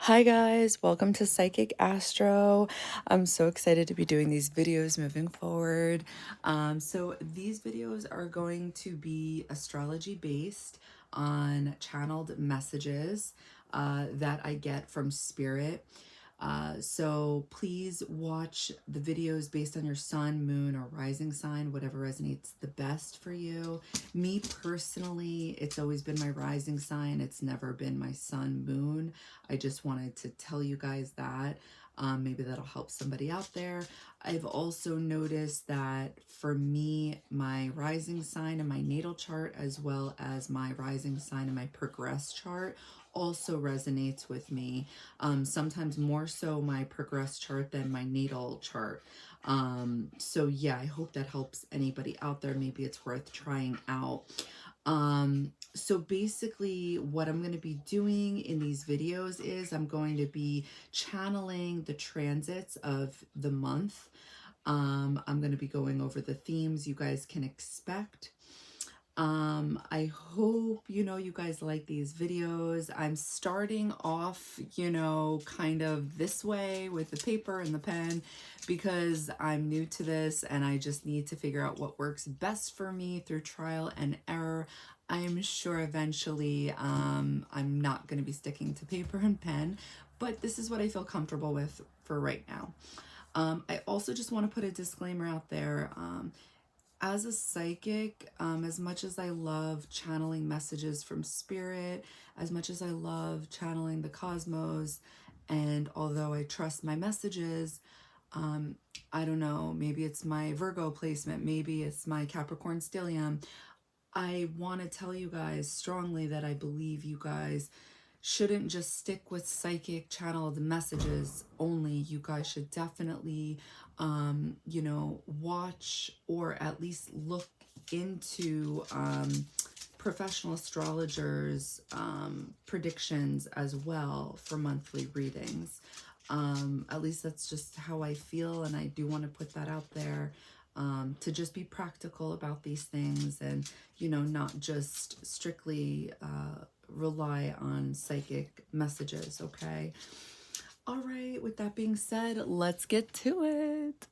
Hi guys, welcome to Psychic Astro. I'm so excited to be doing these videos moving forward. So these videos are going to be astrology based on channeled messages that I get from spirit. So please watch the videos based on your sun, moon, or rising sign, whatever resonates the best for you. Me personally, it's always been my rising sign. It's never been my sun, moon. I just wanted to tell you guys that. Maybe that'll help somebody out there. I've also noticed that for me, my rising sign and my natal chart, as well as my rising sign and my progress chart, also resonates with me. Sometimes more so my progress chart than my natal chart. So yeah, I hope that helps anybody out there. Maybe it's worth trying out. So basically what I'm going to be doing in these videos is I'm going to be channeling the transits of the month. I'm going to be going over the themes you guys can expect. I hope, you guys like these videos. I'm starting off, kind of this way with the paper and the pen because I'm new to this and I just need to figure out what works best for me through trial and error. I'm sure eventually I'm not going to be sticking to paper and pen, but this is what I feel comfortable with for right now. I also just want to put a disclaimer out there. As a psychic, as much as I love channeling messages from spirit, as much as I love channeling the cosmos, and although I trust my messages, I don't know, maybe it's my Virgo placement, maybe it's my Capricorn stellium. I want to tell you guys strongly that I believe you guys shouldn't just stick with psychic channeled messages only. You guys should definitely, watch or at least look into professional astrologers' predictions as well for monthly readings. At least that's just how I feel, and I do want to put that out there. To just be practical about these things and, not just strictly rely on psychic messages, okay? All right, with that being said, let's get to it.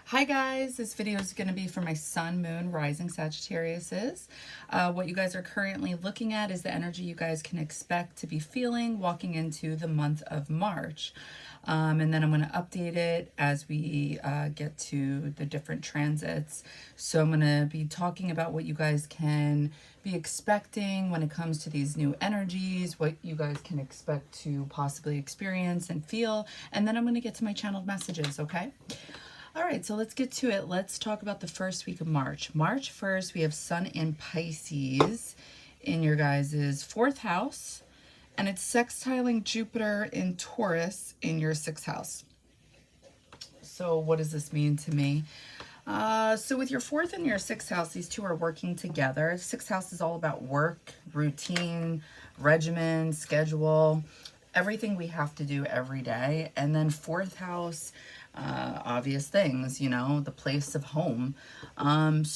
Hi guys, this video is going to be for my sun, moon, rising Sagittariuses. What you guys are currently looking at is the energy you guys can expect to be feeling walking into the month of March. And then I'm going to update it as we get to the different transits. So I'm going to be talking about what you guys can be expecting when it comes to these new energies, what you guys can expect to possibly experience and feel. And then I'm going to get to my channeled messages, okay? All right, so let's get to it. Let's talk about the first week of March. March 1st, we have Sun in Pisces in your guys' fourth house, and it's sextiling Jupiter in Taurus in your sixth house. So what does this mean to me? So with your fourth and your sixth house, these two are working together. Sixth house is all about work, routine, regimen, schedule, everything we have to do every day. And then fourth house, obvious things, the place of home. And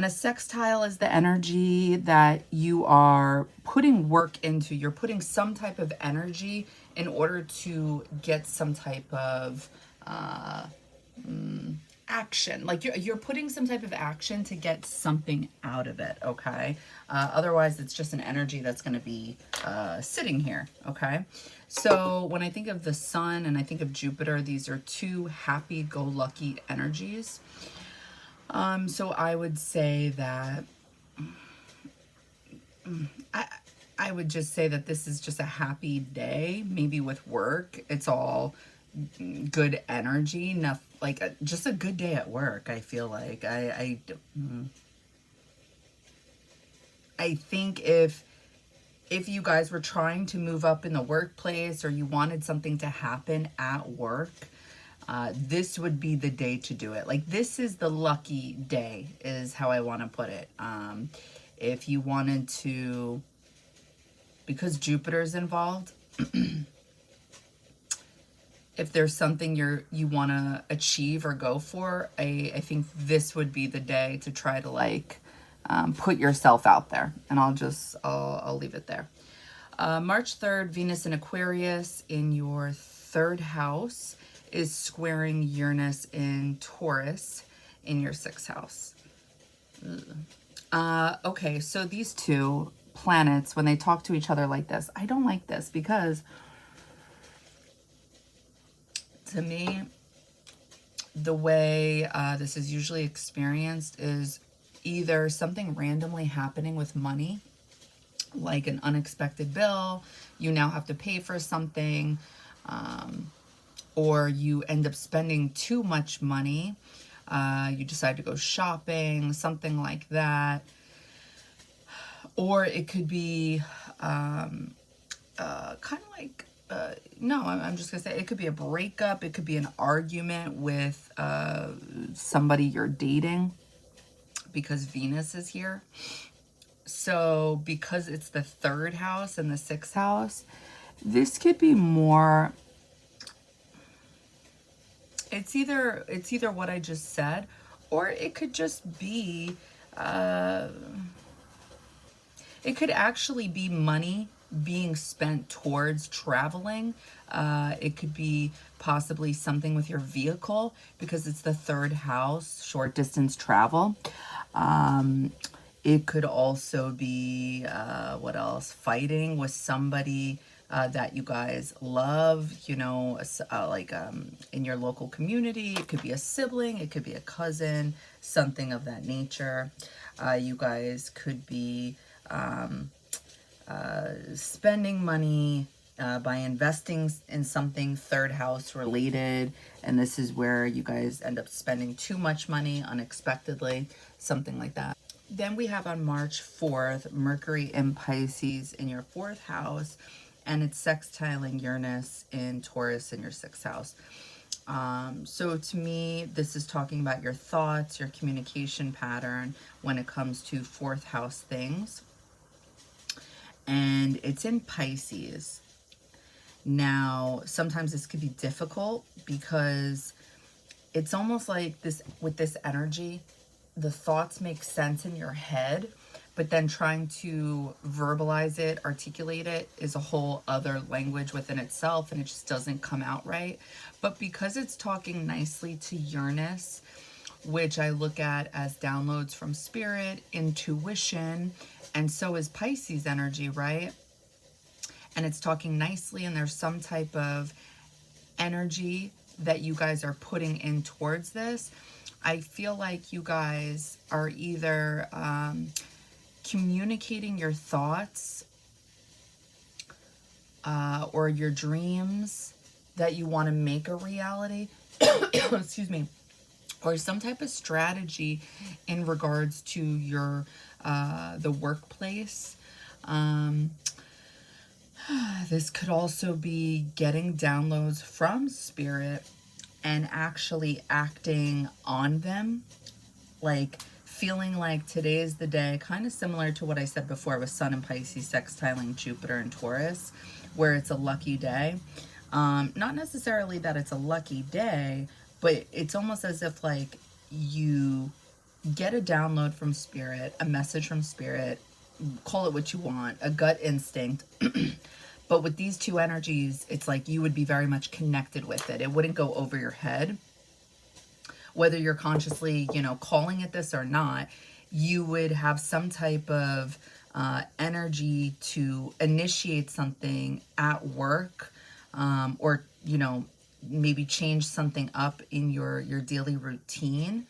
a sextile is the energy that you are putting work into. You're putting some type of energy in order to get some type of action. Like you're putting some type of action to get something out of it, okay? Otherwise, it's just an energy that's going to be sitting here, okay? So when I think of the sun and I think of Jupiter, these are two happy-go-lucky energies. So I would say that I would just say that this is just a happy day. Maybe with work, it's all good energy. Enough, like just a good day at work. I feel like I think if you guys were trying to move up in the workplace or you wanted something to happen at work, this would be the day to do it. Like this is the lucky day is how I want to put it. If you wanted to, because Jupiter's involved, if there's something you want to achieve or go for, I think this would be the day to try to like put yourself out there. And I'll leave it there. March 3rd, Venus in Aquarius in your 3rd house is squaring Uranus in Taurus in your 6th house. Okay, so these two planets, when they talk to each other like this, I don't like this because to me, the way this is usually experienced is either something randomly happening with money, like an unexpected bill, you now have to pay for something, or you end up spending too much money. You decide to go shopping, something like that. Or it could be kind of like, no, I'm just going to say it could be a breakup. It could be an argument with somebody you're dating because Venus is here. So because it's the 3rd house and the 6th house, this could be more, it's either what I just said, or it could just be, it could actually be money being spent towards traveling. It could be possibly something with your vehicle because it's the 3rd house, short distance travel. It could also be, what else? Fighting with somebody that you guys love, you know, like in your local community. It could be a sibling, it could be a cousin, something of that nature. You guys could be spending money by investing in something 3rd house related, and this is where you guys end up spending too much money unexpectedly, something like that. Then we have on March 4th, Mercury in Pisces in your 4th house, and it's sextiling Uranus in Taurus in your 6th house. So to me, this is talking about your thoughts, your communication pattern when it comes to 4th house things. And it's in Pisces. Now, sometimes this could be difficult because it's almost like this, with this energy, the thoughts make sense in your head, but then trying to verbalize it, articulate it is a whole other language within itself, and it just doesn't come out right. But because it's talking nicely to Uranus, which I look at as downloads from spirit, intuition, and so is Pisces energy, right? And it's talking nicely, and there's some type of energy that you guys are putting in towards this. I feel like you guys are either communicating your thoughts or your dreams that you want to make a reality, excuse me, or some type of strategy in regards to your the workplace. This could also be getting downloads from spirit and actually acting on them, like feeling like today is the day, kind of similar to what I said before with Sun and Pisces sextiling Jupiter and Taurus, where it's a lucky day. Not necessarily that it's a lucky day, but it's almost as if like you get a download from spirit, a message from spirit, call it what you want, a gut instinct. But with these two energies, it's like you would be very much connected with it. It wouldn't go over your head. Whether you're consciously, you know, calling it this or not, you would have some type of energy to initiate something at work, or, you know, maybe change something up in your daily routine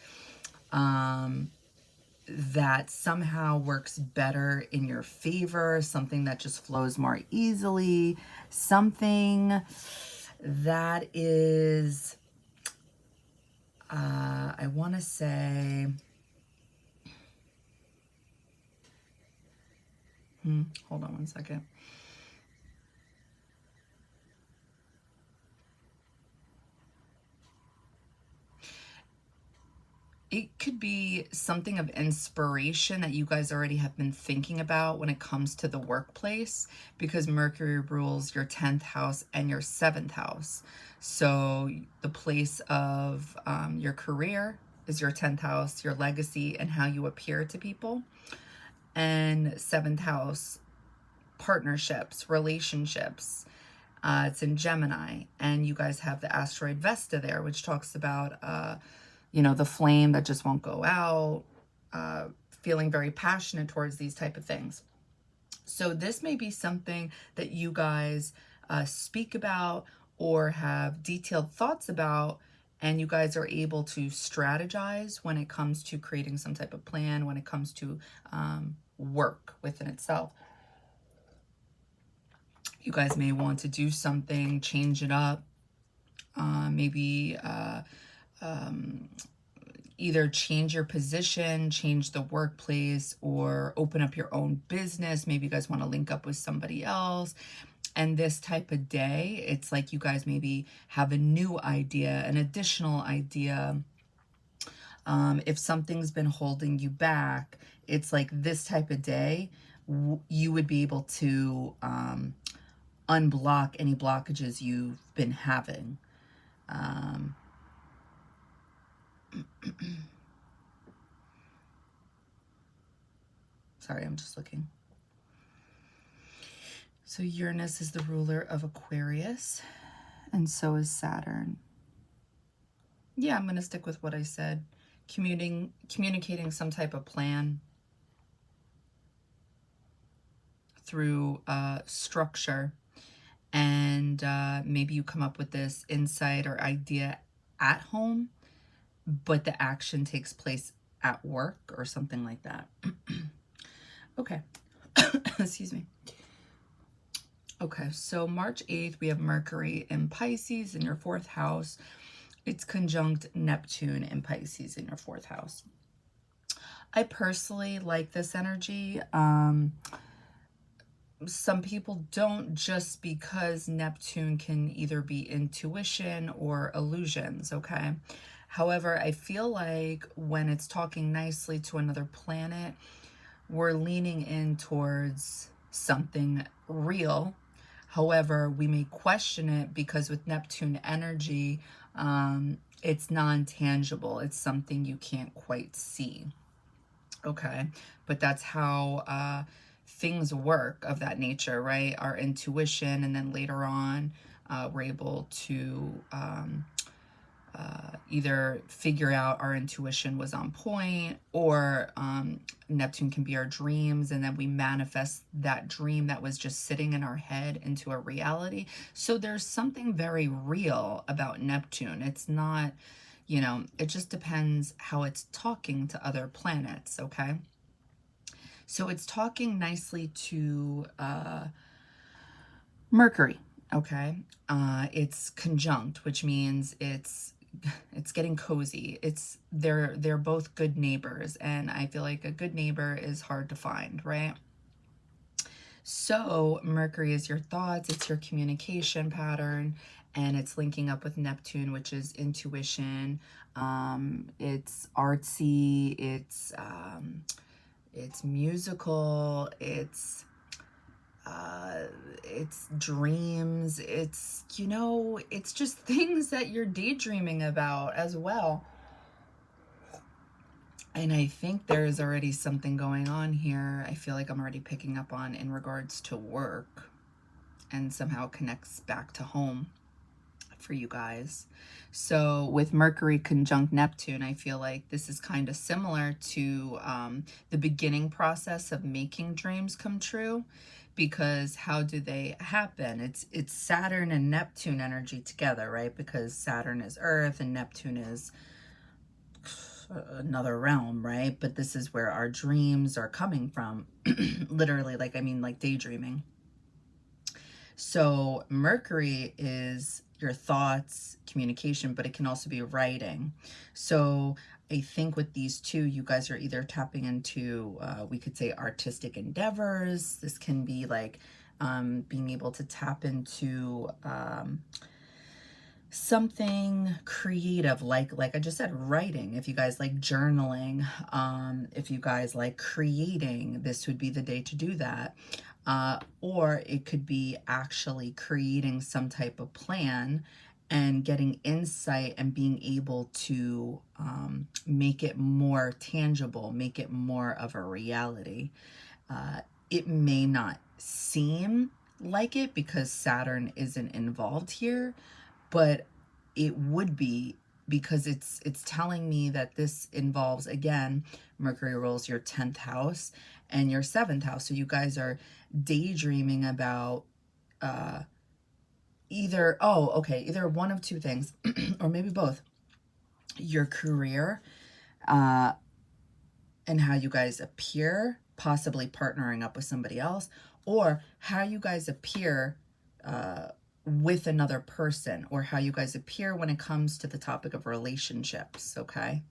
that somehow works better in your favor, something that just flows more easily, something that is, I want to say, hold on one second. It could be something of inspiration that you guys already have been thinking about when it comes to the workplace, because Mercury rules your 10th house and your 7th house. So the place of your career is your 10th house, your legacy and how you appear to people. And 7th house partnerships, relationships. It's in Gemini, and you guys have the asteroid Vesta there, which talks about, you know, the flame that just won't go out, feeling very passionate towards these type of things. So this may be something that you guys speak about or have detailed thoughts about, and you guys are able to strategize when it comes to creating some type of plan, when it comes to work within itself. You guys may want to do something, change it up, maybe either change your position, change the workplace, or open up your own business. Maybe you guys want to link up with somebody else. And this type of day, it's like you guys maybe have a new idea, an additional idea. If something's been holding you back, it's like this type of day, you would be able to unblock any blockages you've been having. Sorry, I'm just looking. So Uranus is the ruler of Aquarius, and so is Saturn. Yeah, I'm going to stick with what I said. Communicating some type of plan through structure, and maybe you come up with this insight or idea at home, but the action takes place at work or something like that. Okay. Excuse me. Okay, so March 8th, we have Mercury in Pisces in your 4th house. It's conjunct Neptune in Pisces in your 4th house. I personally like this energy. Some people don't, just because Neptune can either be intuition or illusions, okay? However, I feel like when it's talking nicely to another planet, we're leaning in towards something real. However, we may question it because with Neptune energy, it's non-tangible. It's something you can't quite see. Okay, but that's how things work of that nature, right? Our intuition, and then later on, we're able to either figure out our intuition was on point, or Neptune can be our dreams, and then we manifest that dream that was just sitting in our head into a reality. So there's something very real about Neptune. It's not, you know, it just depends how it's talking to other planets, okay? So it's talking nicely to Mercury, okay? It's conjunct, which means it's getting cozy. They're both good neighbors, and I feel like a good neighbor is hard to find, right? So Mercury is your thoughts, it's your communication pattern, and it's linking up with Neptune, which is intuition. It's artsy, it's musical, it's dreams, it's, you know, it's just things that you're daydreaming about as well. And I think there's already something going on here. I feel like I'm already picking up on in regards to work, and somehow connects back to home for you guys. So with Mercury conjunct Neptune, I feel like this is kind of similar to the beginning process of making dreams come true. Because how do they happen? It's Saturn and Neptune energy together, right? Because Saturn is Earth and Neptune is another realm, right? But this is where our dreams are coming from. Literally, like, I mean, like daydreaming. So Mercury is your thoughts, communication, but it can also be writing. So I think with these two, you guys are either tapping into, we could say, artistic endeavors. This can be like being able to tap into something creative, like I just said, writing. If you guys like journaling, if you guys like creating, this would be the day to do that. Or it could be actually creating some type of plan and getting insight and being able to make it more tangible, make it more of a reality. it may not seem like it because Saturn isn't involved here, but it would be, because it's telling me that this involves, again, Mercury rules your 10th house and your 7th house. So you guys are daydreaming about either, oh, okay, either one of two things, or maybe both. Your career, and how you guys appear, possibly partnering up with somebody else, or how you guys appear with another person, or how you guys appear when it comes to the topic of relationships, okay?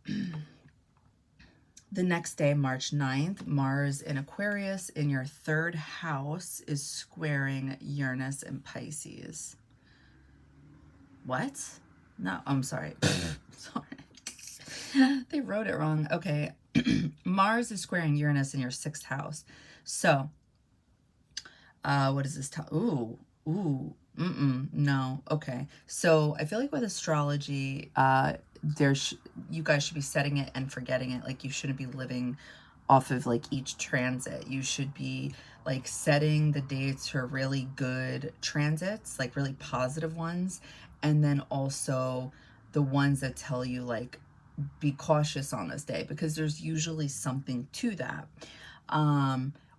The next day, March 9th, Mars in Aquarius in your 3rd house is squaring Uranus in Pisces. What? No, I'm sorry. Sorry. They wrote it wrong. Okay. Mars is squaring Uranus in your 6th house. So, what is this? No. Okay. So I feel like with astrology, you guys should be setting it and forgetting it. Like, you shouldn't be living off of like each transit. You should be like setting the dates for really good transits, like really positive ones, and then also the ones that tell you like be cautious on this day, because there's usually something to that.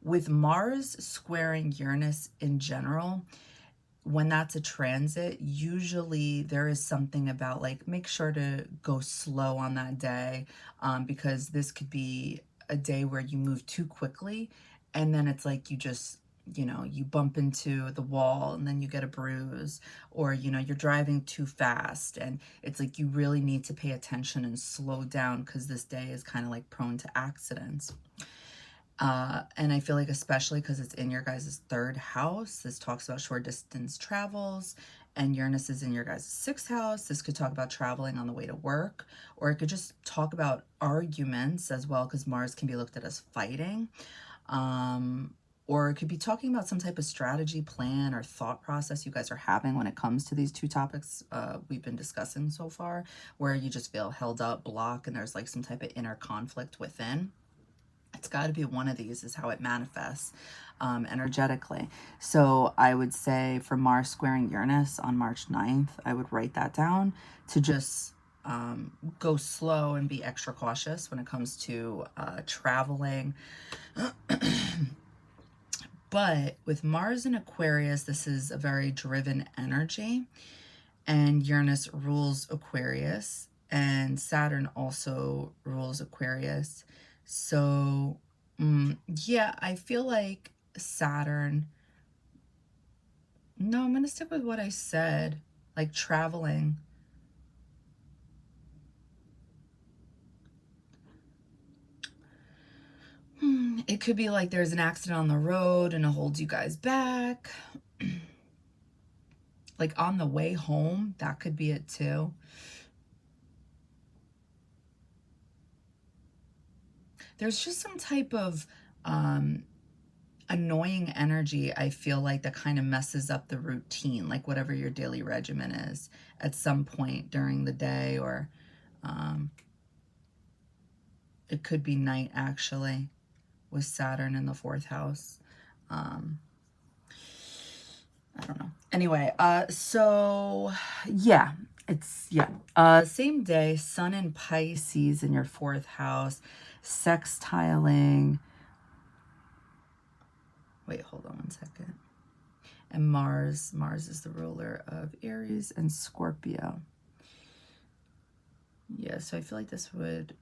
With Mars squaring Uranus in general, when that's a transit, usually there is something about like, make sure to go slow on that day, because this could be a day where you move too quickly, and then it's like you just, you know, you bump into the wall and then you get a bruise, or, you know, you're driving too fast, and it's like you really need to pay attention and slow down, because this day is kind of like prone to accidents. And I feel like, especially because it's in your guys' 3rd house, this talks about short distance travels, and Uranus is in your guys' 6th house. This could talk about traveling on the way to work, or it could just talk about arguments as well, because Mars can be looked at as fighting. Or it could be talking about some type of strategy, plan, or thought process you guys are having when it comes to these two topics we've been discussing so far, where you just feel held up, blocked, and there's like some type of inner conflict within. It's got to be one of these is how it manifests energetically. So I would say for Mars squaring Uranus on March 9th, I would write that down to just go slow and be extra cautious when it comes to traveling. But with Mars in Aquarius, this is a very driven energy, and Uranus rules Aquarius, and Saturn also rules Aquarius. So, yeah, I feel like Saturn, no, I'm going to stick with what I said, like traveling. It could be like there's an accident on the road and it holds you guys back. Like on the way home, that could be it too. There's just some type of annoying energy, I feel like, that kind of messes up the routine, like whatever your daily regimen is at some point during the day, or it could be night, actually, with Saturn in the 4th house. I don't know. Anyway, so yeah, it's, same day, Sun in Pisces in your 4th house, sextiling. Wait, hold on one second. And Mars is the ruler of Aries and Scorpio. Yeah, so I feel like this would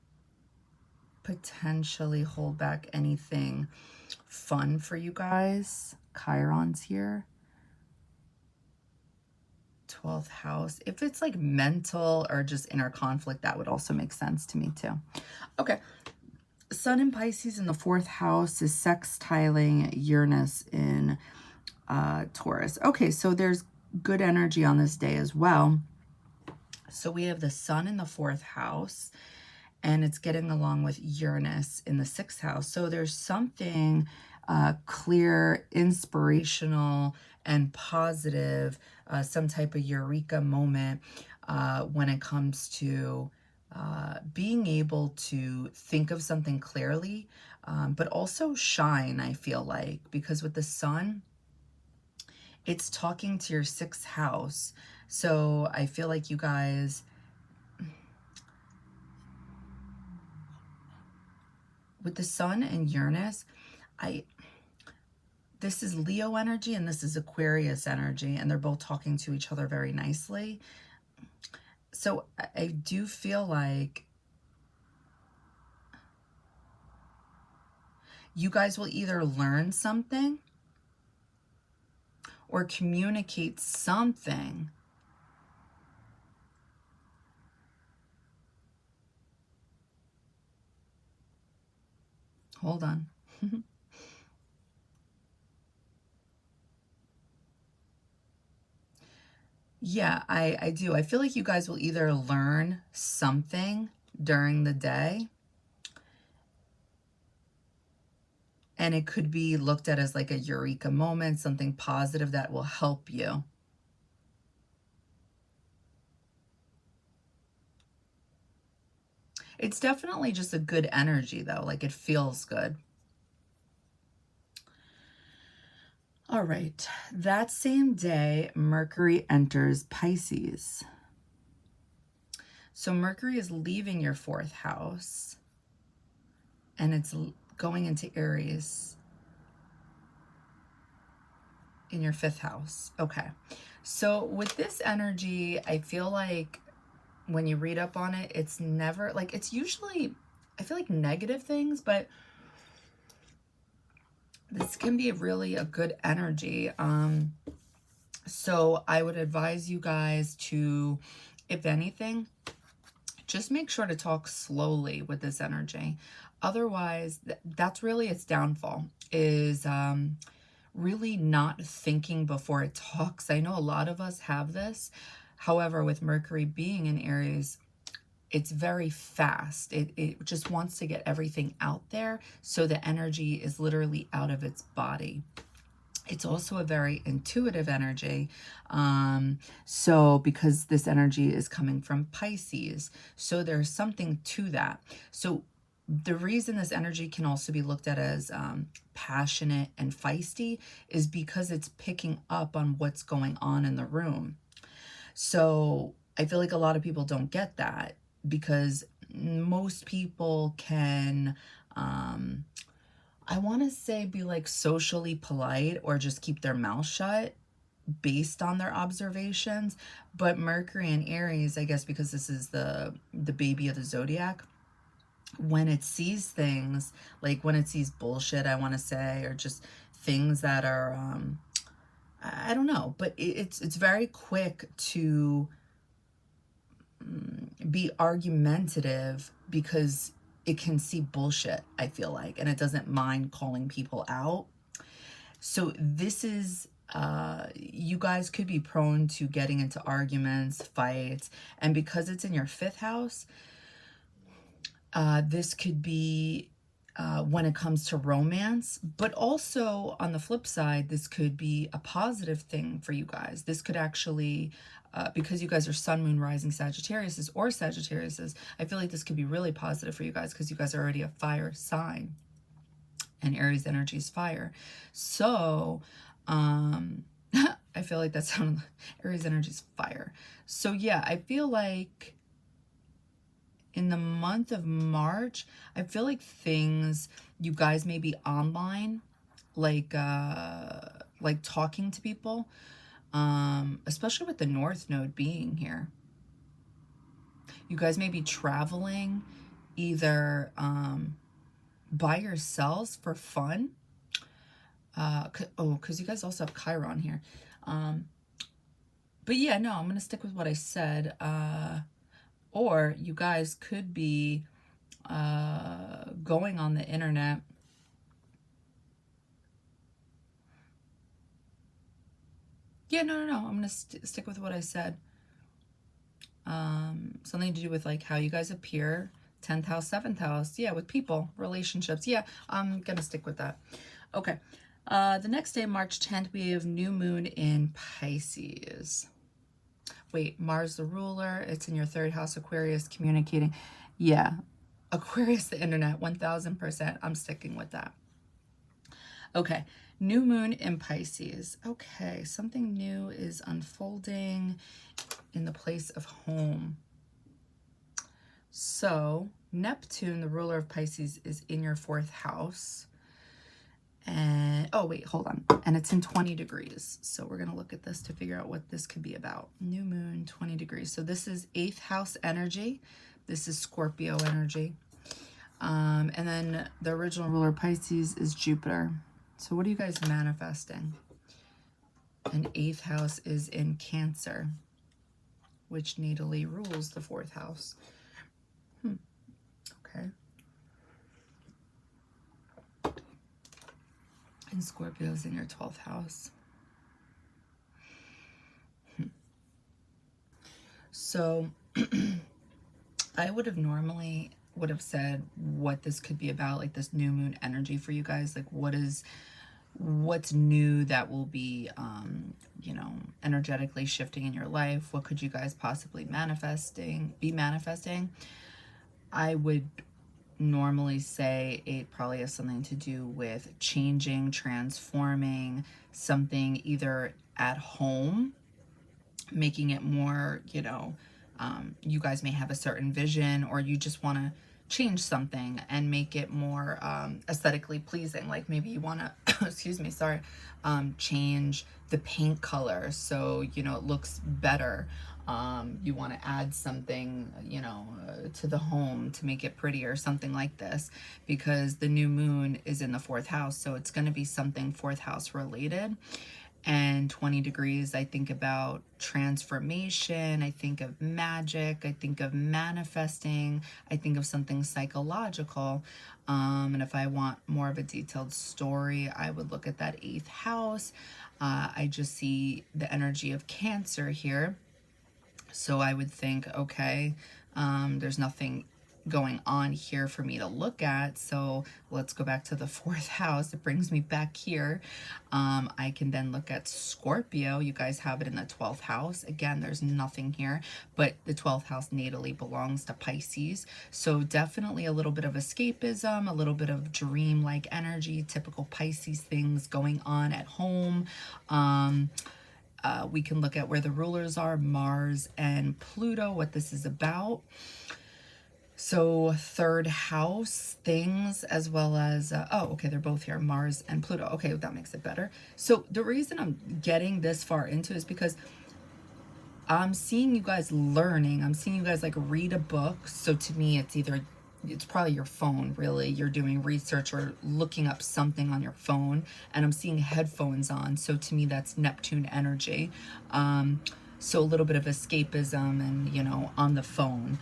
potentially hold back anything fun for you guys. Chiron's here. 12th house. If it's like mental or just inner conflict, that would also make sense to me too. Okay. Sun in Pisces in the 4th house is sextiling Uranus in Taurus. Okay, so there's good energy on this day as well. So we have the Sun in the 4th house, and it's getting along with Uranus in the 6th house. So there's something clear, inspirational, and positive, some type of eureka moment when it comes to being able to think of something clearly, but also shine, I feel like, because with the sun, it's talking to your 6th house. So I feel like you guys, with the sun and Uranus, this is Leo energy and this is Aquarius energy, and they're both talking to each other very nicely. So I do feel like you guys will either learn something or communicate something hold on. Yeah, I do. I feel like you guys will either learn something during the day, and it could be looked at as like a eureka moment, something positive that will help you. It's definitely just a good energy though, like it feels good. All right, that same day, Mercury enters Pisces. So Mercury is leaving your 4th house and it's going into Aries in your 5th house. Okay, so with this energy, I feel like when you read up on it, it's never like, it's usually, I feel like negative things, but this can be really a good energy. So I would advise you guys to, if anything, just make sure to talk slowly with this energy. Otherwise, that's really its downfall, is really not thinking before it talks. I know a lot of us have this. However, with Mercury being in Aries, it's very fast. It just wants to get everything out there, so the energy is literally out of its body. It's also a very intuitive energy. So because this energy is coming from Pisces, so there's something to that. So the reason this energy can also be looked at as passionate and feisty is because it's picking up on what's going on in the room. So I feel like a lot of people don't get that, because most people can, I want to say, be like socially polite or just keep their mouth shut based on their observations. But Mercury and Aries, I guess because this is the baby of the zodiac, when it sees things, like when it sees bullshit, I want to say, or just things that are, I don't know, but it's very quick to be argumentative because it can see bullshit, I feel like, and it doesn't mind calling people out. So this is, you guys could be prone to getting into arguments, fights, and because it's in your 5th house, this could be when it comes to romance, but also on the flip side, this could be a positive thing for you guys. This could actually, because you guys are sun, moon, rising Sagittariuses or Sagittariuses, I feel like this could be really positive for you guys because you guys are already a fire sign and Aries energy is fire. So, I feel like that sounded, Aries energy is fire. So yeah, I feel like in the month of March, I feel like things, you guys may be online, like talking to people, especially with the North Node being here. You guys may be traveling either by yourselves for fun. Because you guys also have Chiron here. But yeah, no, I'm going to stick with what I said. Or you guys could be going on the internet. Yeah, no. I'm going to stick with what I said. Something to do with like how you guys appear. 10th house, 7th house. Yeah, with people, relationships. Yeah, I'm going to stick with that. Okay. The next day, March 10th, we have new moon in Pisces. Wait, Mars the ruler, it's in your third house, Aquarius, communicating. Yeah, Aquarius, the internet, 1000%. I'm sticking with that. Okay, new moon in Pisces. Okay, something new is unfolding in the place of home. So Neptune, the ruler of Pisces, is in your fourth house. And, oh wait, hold on. And it's in 20 degrees. So we're going to look at this to figure out what this could be about. New moon, 20 degrees. So this is 8th house energy. This is Scorpio energy. And then the original ruler of Pisces is Jupiter. So what are you guys manifesting? And 8th house is in Cancer, which natally rules the 4th house. Okay. And Scorpio's in your 12th house. So I would have normally said what this could be about, like this new moon energy for you guys. Like what's new that will be, you know, energetically shifting in your life. What could you guys possibly be manifesting? I would normally say it probably has something to do with changing, transforming something either at home, making it more, you know, you guys may have a certain vision, or you just want to change something and make it more aesthetically pleasing. Like maybe you want to, excuse me, sorry, change the paint color so, you know, it looks better. You want to add something, you know, to the home to make it prettier, something like this, because the new moon is in the 4th house. So it's going to be something 4th house related. And 20 degrees, I think about transformation, I think of magic, I think of manifesting, I think of something psychological. And if I want more of a detailed story, I would look at that 8th house. I just see the energy of Cancer here. So I would think, okay, there's nothing going on here for me to look at. So let's go back to the 4th house. It brings me back here. I can then look at Scorpio. You guys have it in the 12th house. Again, there's nothing here, but the 12th house natally belongs to Pisces. So definitely a little bit of escapism, a little bit of dream-like energy, typical Pisces things going on at home. We can look at where the rulers are, Mars and Pluto, what this is about. So 3rd house things, as well as, oh, okay, they're both here, Mars and Pluto. Okay, that makes it better. So the reason I'm getting this far into is because I'm seeing you guys learning. I'm seeing you guys like read a book. So to me, it's probably your phone, really. You're doing research or looking up something on your phone, and I'm seeing headphones on. So to me, that's Neptune energy. So a little bit of escapism and, you know, on the phone.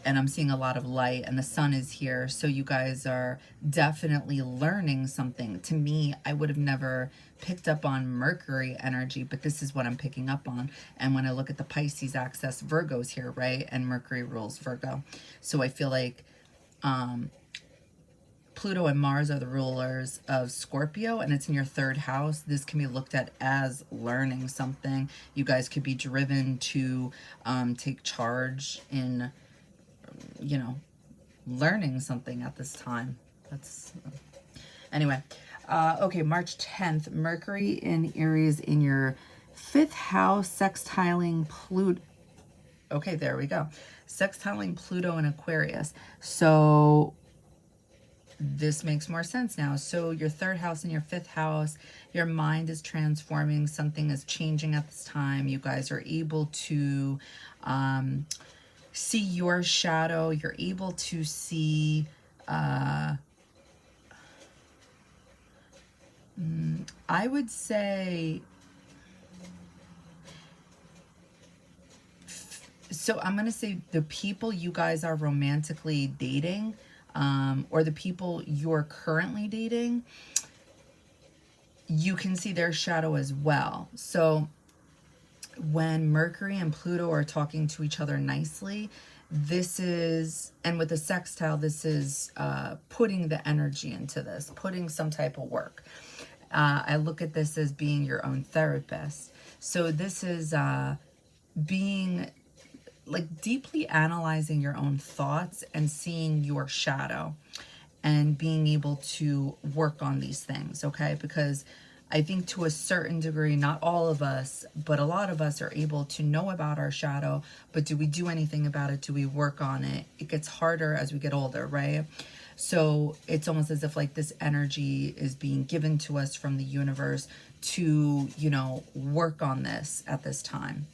And I'm seeing a lot of light, and the sun is here. So you guys are definitely learning something. To me, I would have never picked up on Mercury energy, but this is what I'm picking up on. And when I look at the Pisces axis, Virgo's here, right? And Mercury rules Virgo. So I feel like Pluto and Mars are the rulers of Scorpio, and it's in your 3rd house. This can be looked at as learning something. You guys could be driven to take charge in, you know, learning something at this time. That's anyway. Okay, March 10th, Mercury in Aries in your 5th house, sextiling Pluto. Okay, there we go. Sextiling Pluto in Aquarius. So this makes more sense now. So your 3rd house and your 5th house, your mind is transforming. Something is changing at this time. You guys are able to see your shadow. You're able to see I would say, so I'm going to say the people you guys are romantically dating, or the people you're currently dating, you can see their shadow as well. So when Mercury and Pluto are talking to each other nicely, this is, and with the sextile, this is putting the energy into this, putting some type of work. I look at this as being your own therapist. So this is being like deeply analyzing your own thoughts and seeing your shadow and being able to work on these things, okay? Because I think to a certain degree, not all of us, but a lot of us are able to know about our shadow, but do we do anything about it? Do we work on it? It gets harder as we get older, right? So it's almost as if like this energy is being given to us from the universe to, you know, work on this at this time.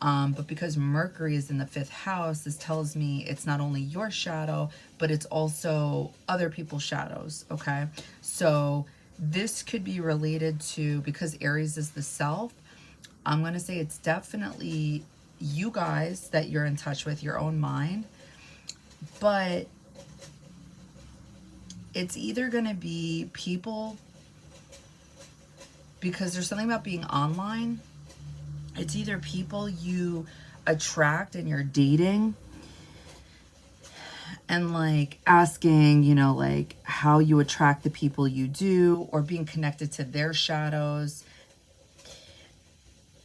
But because Mercury is in the 5th house, this tells me it's not only your shadow, but it's also other people's shadows, okay? So this could be related to, because Aries is the self, I'm going to say it's definitely you guys that you're in touch with, your own mind. But it's either going to be people, because there's something about being online. It's either people you attract and you're dating and like asking, you know, like how you attract the people you do, or being connected to their shadows,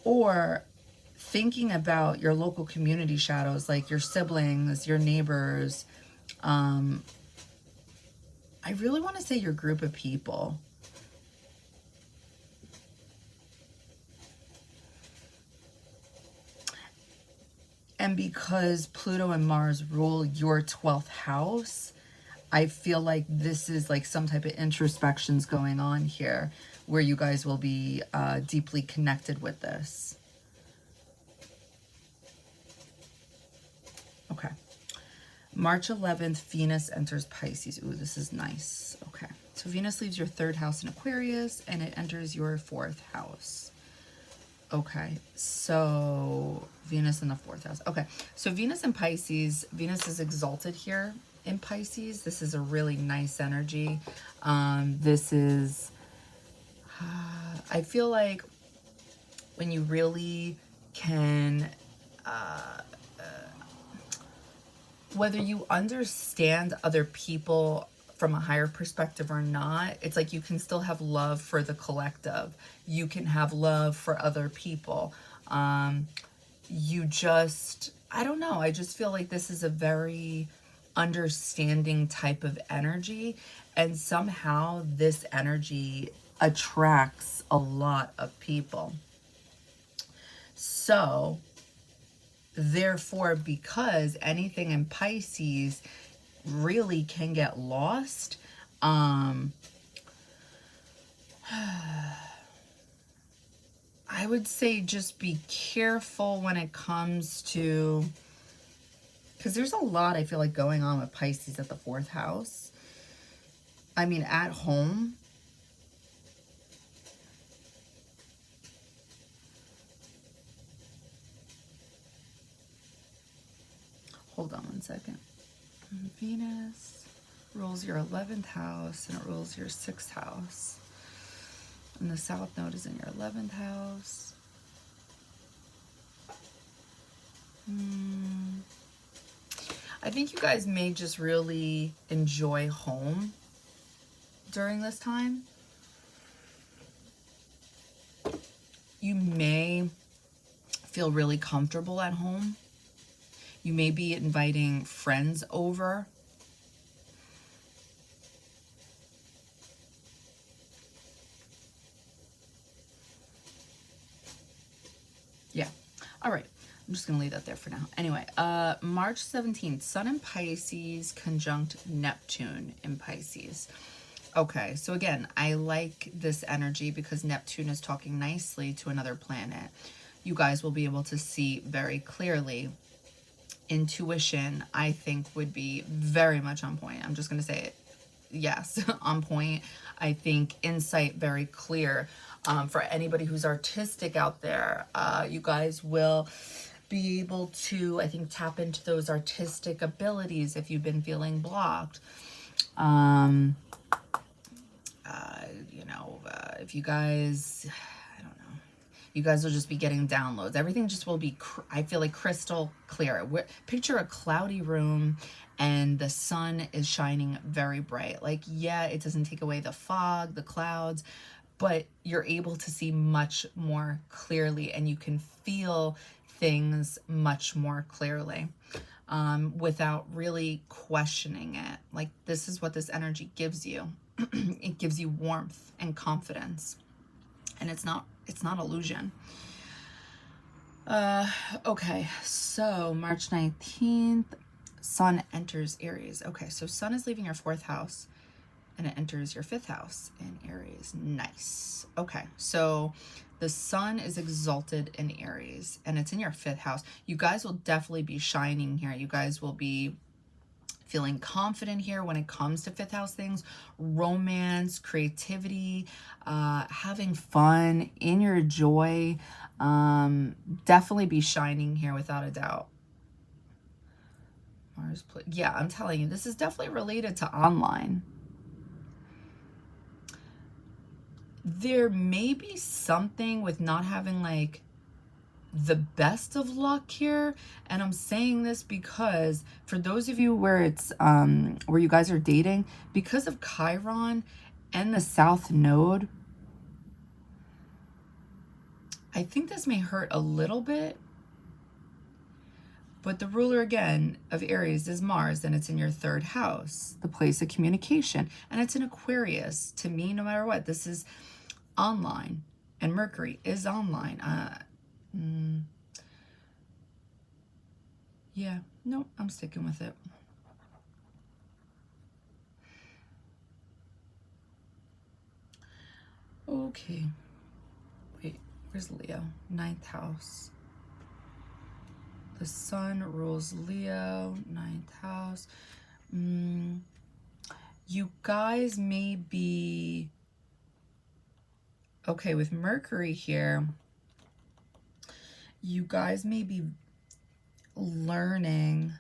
or thinking about your local community shadows, like your siblings, your neighbors. I really want to say your group of people. And because Pluto and Mars rule your 12th house, I feel like this is like some type of introspections going on here where you guys will be deeply connected with this. Okay. March 11th, Venus enters Pisces. Ooh, this is nice. Okay. So Venus leaves your 3rd house in Aquarius and it enters your 4th house. Okay, so Venus in the 4th house. Okay, so Venus in Pisces, Venus is exalted here in Pisces. This is a really nice energy. This is, I feel like when you really can, whether you understand other people from a higher perspective or not, it's like you can still have love for the collective. You can have love for other people. You just, I don't know, I just feel like this is a very understanding type of energy, and somehow this energy attracts a lot of people. So therefore, because anything in Pisces really can get lost, I would say just be careful when it comes to, because there's a lot I feel like going on with Pisces at the 4th house. I mean, at home, hold on one second. Venus rules your 11th house and it rules your 6th house. And the South Node is in your 11th house. I think you guys may just really enjoy home during this time. You may feel really comfortable at home. You may be inviting friends over. Yeah. All right. I'm just going to leave that there for now. Anyway, March 17th, Sun in Pisces conjunct Neptune in Pisces. Okay, so again, I like this energy because Neptune is talking nicely to another planet. You guys will be able to see very clearly. Intuition, I think, would be very much on point. I'm just going to say it. Yes, on point. I think insight very clear. For anybody who's artistic out there, you guys will be able to, I think, tap into those artistic abilities if you've been feeling blocked. If you guys, I don't know, you guys will just be getting downloads. Everything just will be, I feel like, crystal clear. Picture a cloudy room and the sun is shining very bright. Like, yeah, it doesn't take away the fog, the clouds, but you're able to see much more clearly and you can feel things much more clearly, without really questioning it. Like, this is what this energy gives you. It gives you warmth and confidence, and it's not illusion. Okay, so March 19th, Sun enters Aries. Okay, so Sun is leaving your 4th house and it enters your 5th house in Aries. Nice. Okay, so the Sun is exalted in Aries and it's in your 5th house. You guys will definitely be shining here. You guys will be feeling confident here when it comes to 5th house things, romance, creativity, having fun, in your joy. Definitely be shining here without a doubt. Mars, yeah, I'm telling you, this is definitely related to online. There may be something with not having like the best of luck here, and I'm saying this because for those of you where it's where you guys are dating, because of Chiron and the South Node, I think this may hurt a little bit. But the ruler again of Aries is Mars, and it's in your 3rd house, the place of communication, and it's in Aquarius. To me, no matter what, this is online, and Mercury is online. Yeah, no, I'm sticking with it. Okay. Wait, where's Leo? 9th house. The Sun rules Leo, 9th house. You guys may be... Okay, with Mercury here, you guys may be learning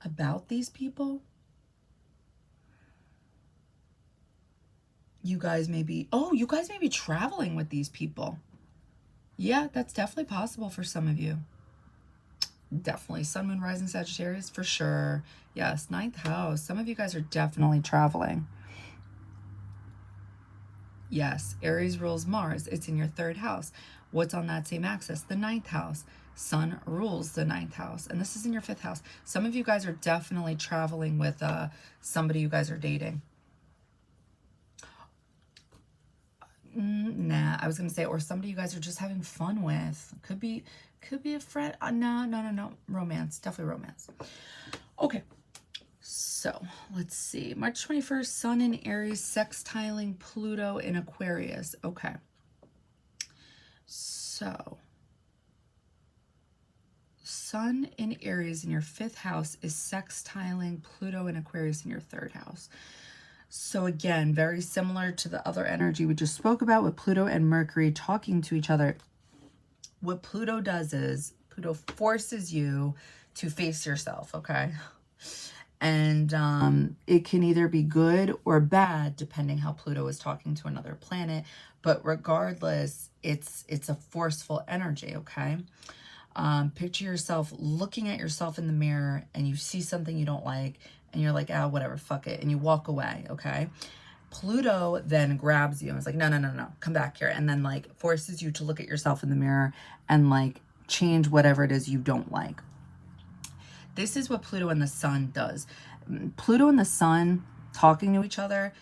about these people. You guys may be... Oh, you guys may be traveling with these people. Yeah, that's definitely possible for some of you. Definitely. Sun, Moon, Rising, Sagittarius, for sure. Yes, 9th house. Some of you guys are definitely traveling. Yes, Aries rules Mars. It's in your 3rd house. What's on that same axis? The 9th house. Sun rules the 9th house. And this is in your 5th house. Some of you guys are definitely traveling with somebody you guys are dating. Nah, I was gonna say, or somebody you guys are just having fun with. Could be a friend. No. Romance, definitely romance. Okay, so let's see. March 21st, Sun in Aries, sextiling Pluto in Aquarius. Okay, so Sun in Aries in your 5th house is sextiling Pluto in Aquarius in your 3rd house. So again, very similar to the other energy we just spoke about with Pluto and Mercury talking to each other. What Pluto does is Pluto forces you to face yourself, okay? And it can either be good or bad depending how Pluto is talking to another planet. But regardless, it's a forceful energy, okay? Picture yourself looking at yourself in the mirror and you see something you don't like and you're like, ah, whatever, fuck it. And you walk away, okay? Pluto then grabs you and is like, no, come back here. And then like forces you to look at yourself in the mirror and like change whatever it is you don't like. This is what Pluto and the Sun does. Pluto and the Sun talking to each other,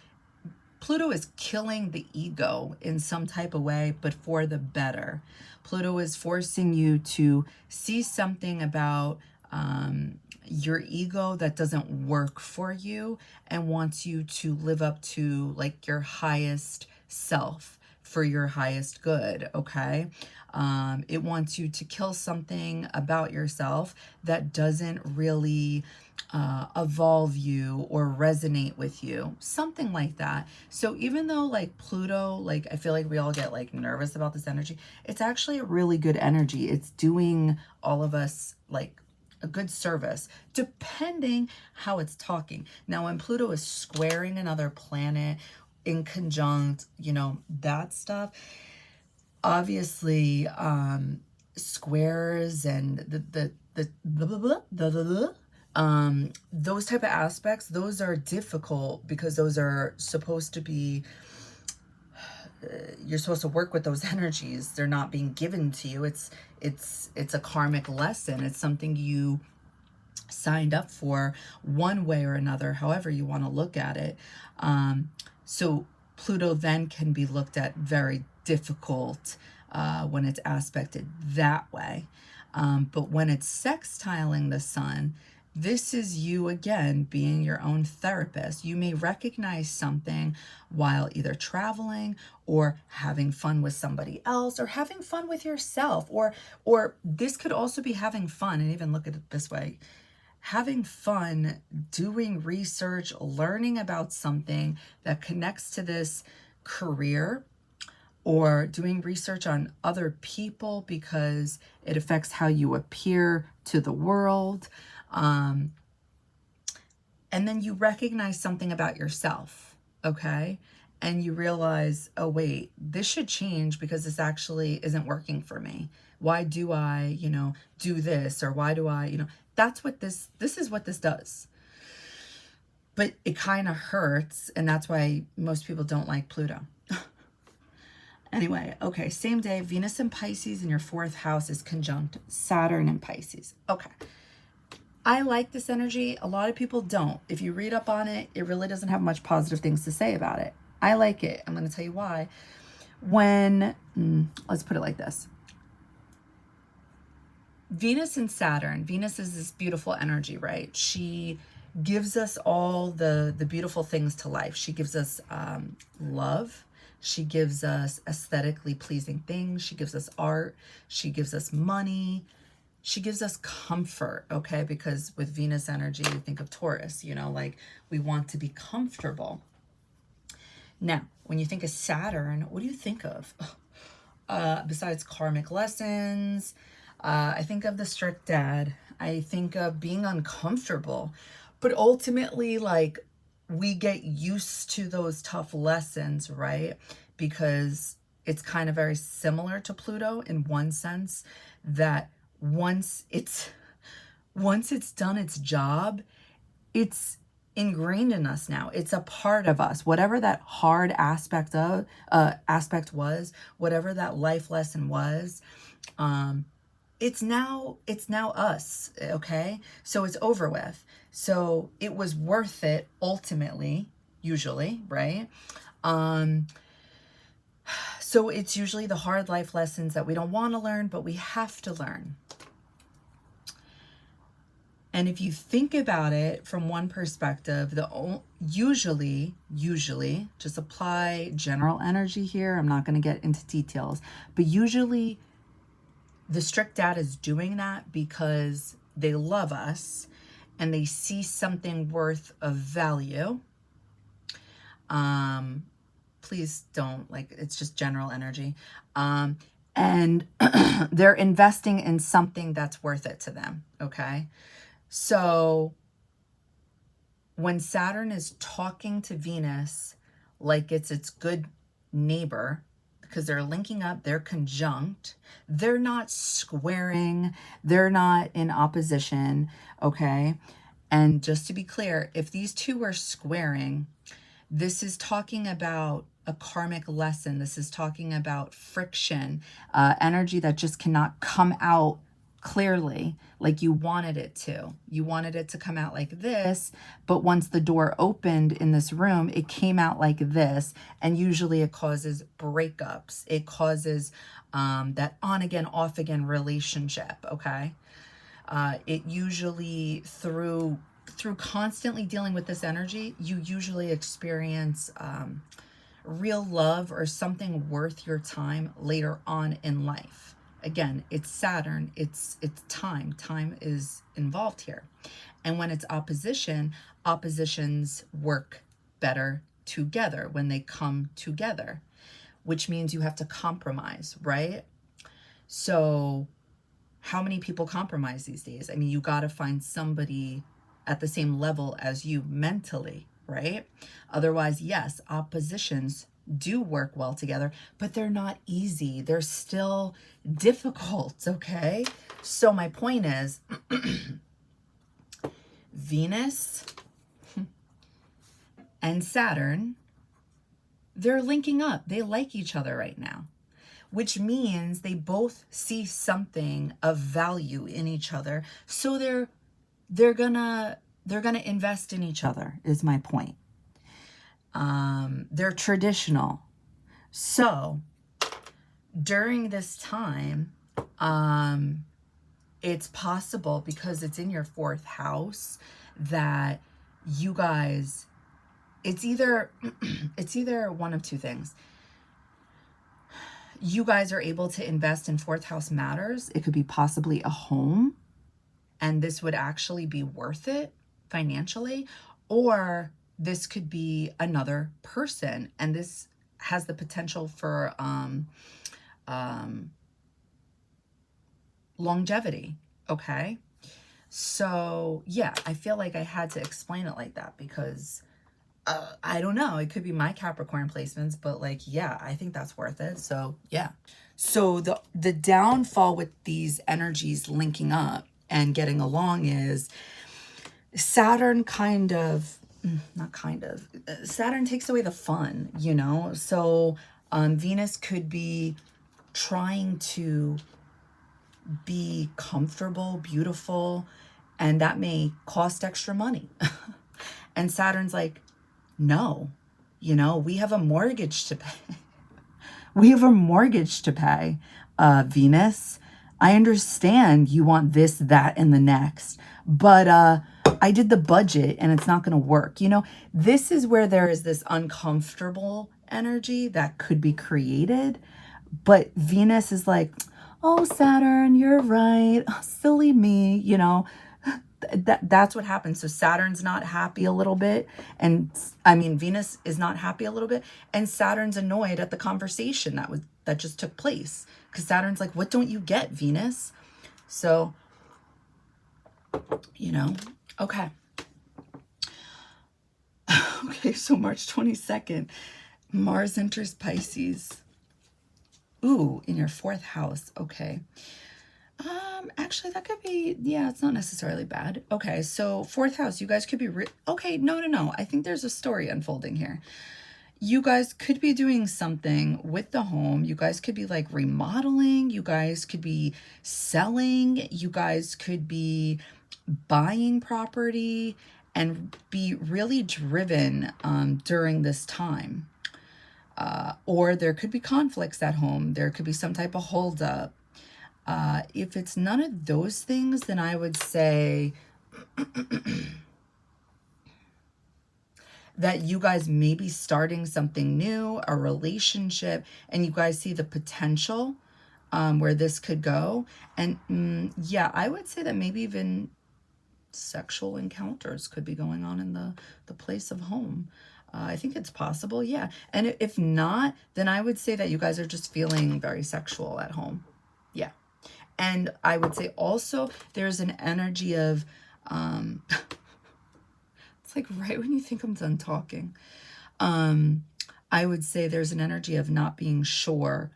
Pluto is killing the ego in some type of way, but for the better. Pluto is forcing you to see something about your ego that doesn't work for you and wants you to live up to like your highest self for your highest good, okay? It wants you to kill something about yourself that doesn't really evolve you or resonate with you, something like that. So even though like Pluto, like I feel like we all get like nervous about this energy, it's actually a really good energy. It's doing all of us like a good service, depending how it's talking. Now, when Pluto is squaring another planet in conjunct, you know, that stuff, obviously squares and those type of aspects, those are difficult because those are supposed to be you're supposed to work with those energies. They're not being given to you. It's a karmic lesson. It's something you signed up for one way or another, however you want to look at it. So Pluto then can be looked at very difficult when it's aspected that way. But when it's sextiling the sun, this is you again being your own therapist. You may recognize something while either traveling or having fun with somebody else or having fun with yourself, or this could also be having fun, and even look at it this way, having fun doing research, learning about something that connects to this career, or doing research on other people because it affects how you appear to the world. And then you recognize something about yourself, okay? And you realize, oh, wait, this should change because this actually isn't working for me. Why do I, do this? Or why do I, that's what this is what this does. But it kind of hurts. And that's why most people don't like Pluto. Anyway, okay, same day, Venus in Pisces in your 4th house is conjunct Saturn in Pisces. Okay. I like this energy. A lot of people don't. If you read up on it, it really doesn't have much positive things to say about it. I like it. I'm going to tell you why. When, let's put it like this. Venus and Saturn, Venus is this beautiful energy, right? She gives us all the beautiful things to life. She gives us love. She gives us aesthetically pleasing things. She gives us art. She gives us money. She gives us comfort, okay? Because with Venus energy, you think of Taurus, like we want to be comfortable. Now, when you think of Saturn, what do you think of? Besides karmic lessons, I think of the strict dad. I think of being uncomfortable. But ultimately, like, we get used to those tough lessons, right? Because it's kind of very similar to Pluto in one sense, that once it's done its job, it's ingrained in us now. It's a part of us. Whatever that hard aspect was, whatever that life lesson was, it's now us, okay? So it's over with. So it was worth it ultimately, usually, right? So it's usually the hard life lessons that we don't want to learn, but we have to learn. And if you think about it from one perspective, usually, just apply general energy here. I'm not going to get into details, but usually the strict dad is doing that because they love us and they see something worth of value. Please don't, it's just general energy. And they're investing in something that's worth it to them, okay? So when Saturn is talking to Venus like it's its good neighbor, because they're linking up, they're conjunct, they're not squaring, they're not in opposition, okay? And just to be clear, if these two are squaring, this is talking about a karmic lesson. This is talking about friction, energy that just cannot come out clearly like you wanted it to. You wanted it to come out like this, but once the door opened in this room, it came out like this, and usually it causes breakups. It causes that on again, off again relationship, okay? It usually, through constantly dealing with this energy, you usually experience real love or something worth your time later on in life. Again, it's Saturn, it's time. Time is involved here. And when it's opposition, oppositions work better together when they come together, which means you have to compromise, right? So how many people compromise these days? I mean, you got to find somebody at the same level as you mentally, right? Otherwise, yes, oppositions do work well together, but they're not easy. They're still difficult, okay? So my point is, Venus and Saturn they're linking up. They like each other right now, which means they both see something of value in each other. So they're gonna invest in each other, is my point. They're traditional. So during this time, it's possible, because it's in your 4th house, that you guys, it's either one of two things. You guys are able to invest in 4th house matters. It could be possibly a home, and this would actually be worth it financially, or this could be another person, and this has the potential for longevity. Okay, so yeah, I feel like I had to explain it like that, because I don't know, it could be my Capricorn placements, but like, yeah, I think that's worth it. So yeah. So the downfall with these energies linking up and getting along is Saturn Saturn takes away the fun, you know? So Venus could be trying to be comfortable, beautiful, and that may cost extra money. And Saturn's like, no, you know, we have a mortgage to pay. We have a mortgage to pay, Venus. I understand you want this, that, and the next, but I did the budget and it's not going to work. You know, this is where there is this uncomfortable energy that could be created, but Venus is like, oh, Saturn, you're right. Oh, silly me, you know. That's what happens. So Saturn's not happy a little bit, and I mean Venus is not happy a little bit, and Saturn's annoyed at the conversation that just took place, because Saturn's like, what don't you get, Venus? So, you know, okay. Okay, so March 22nd, Mars enters Pisces. Ooh, in your 4th house. Okay. Actually, that could be, yeah, it's not necessarily bad. Okay, so 4th house, you guys could be, okay, no. I think there's a story unfolding here. You guys could be doing something with the home. You guys could be like remodeling. You guys could be selling. You guys could be buying property and be really driven during this time. Or there could be conflicts at home. There could be some type of holdup. If it's none of those things, then I would say that you guys may be starting something new, a relationship, and you guys see the potential where this could go. And yeah, I would say that maybe even sexual encounters could be going on in the place of home. I think it's possible, yeah. And if not, then I would say that you guys are just feeling very sexual at home. Yeah. And I would say also there's an energy of, it's like right when you think I'm done talking. I would say there's an energy of not being sure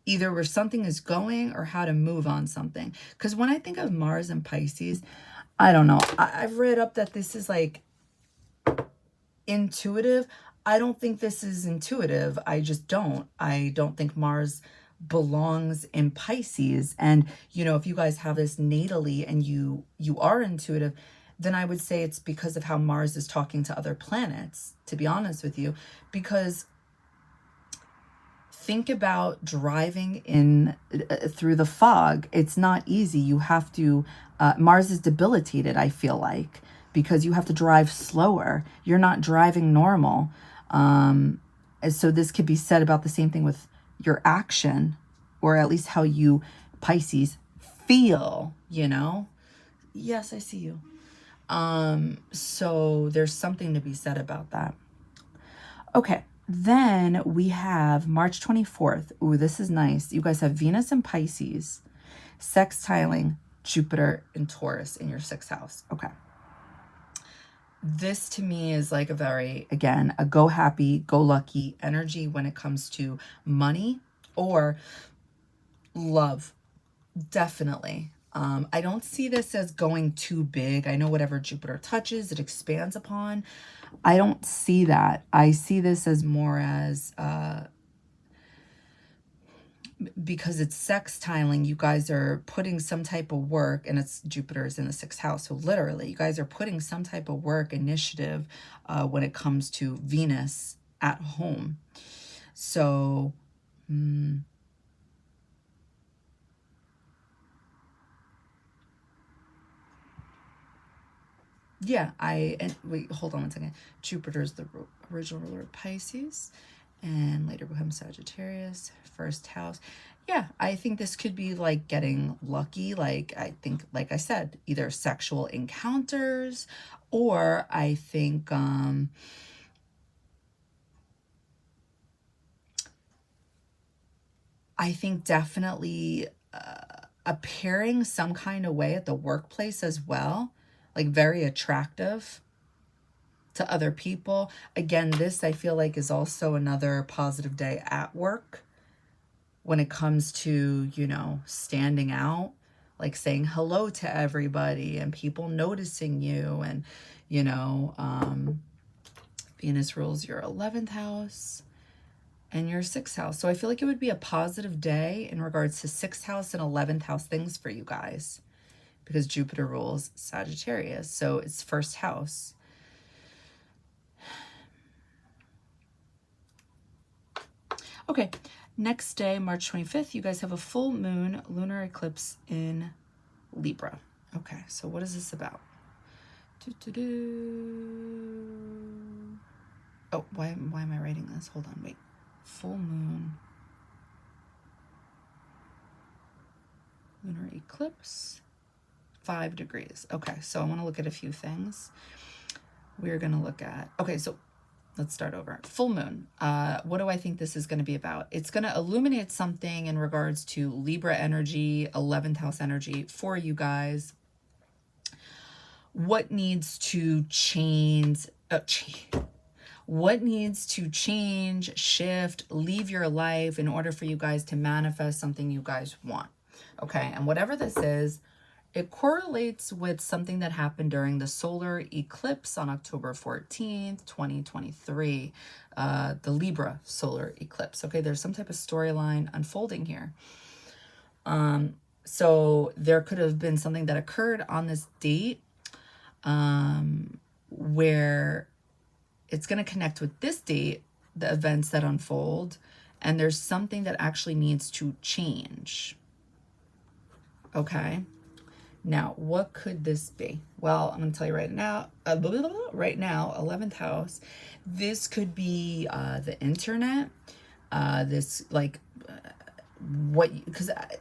either where something is going or how to move on something. Because when I think of Mars and Pisces, I don't know. I've read up that this is like intuitive. I don't think this is intuitive. I just don't. I don't think Mars belongs in Pisces. And, you know, if you guys have this natally and you are intuitive, then I would say it's because of how Mars is talking to other planets, to be honest with you. Because think about driving in through the fog. It's not easy. You have to, Mars is debilitated, I feel like, because you have to drive slower. You're not driving normal. So this could be said about the same thing with your action, or at least how you, Pisces, feel, you know? Yes, I see you. So there's something to be said about that. Okay. Then we have March 24th. Ooh, this is nice. You guys have Venus and Pisces sextiling Jupiter and Taurus in your 6th house. Okay. This to me is like a very, again, a go happy, go lucky energy when it comes to money or love. Definitely. I don't see this as going too big. I know whatever Jupiter touches, it expands upon. I don't see that. I see this as more as, because it's sextiling, you guys are putting some type of work, and it's Jupiter's in the 6th house. So literally, you guys are putting some type of work, initiative, when it comes to Venus at home. So, yeah, and wait, hold on one second. Jupiter's the original ruler of Pisces, and later becomes Sagittarius, 1st house. Yeah, I think this could be like getting lucky. Like, I think, like I said, either sexual encounters, or I think, definitely appearing some kind of way at the workplace as well, like very attractive to other people. Again, this I feel like is also another positive day at work when it comes to, you know, standing out, like saying hello to everybody and people noticing you. And, you know, Venus rules your 11th house and your 6th house. So I feel like it would be a positive day in regards to 6th house and 11th house things for you guys, because Jupiter rules Sagittarius. So it's 1st house. Okay, next day, March 25th, you guys have a full moon lunar eclipse in Libra. Okay, so what is this about? Oh, why am I writing this? Hold on, wait. Full moon lunar eclipse, 5 degrees. Okay, so I want to look at a few things. We're going to look at, okay, so let's start over. Full moon. What do I think this is going to be about? It's going to illuminate something in regards to Libra energy, 11th house energy for you guys. What needs to change? What needs to change, shift, leave your life in order for you guys to manifest something you guys want? Okay, and whatever this is, it correlates with something that happened during the solar eclipse on October 14th, 2023, the Libra solar eclipse. Okay, there's some type of storyline unfolding here. So there could have been something that occurred on this date where it's going to connect with this date, the events that unfold, and there's something that actually needs to change. Okay. Now, what could this be? Well, I'm going to tell you right now, 11th house, this could be the internet, because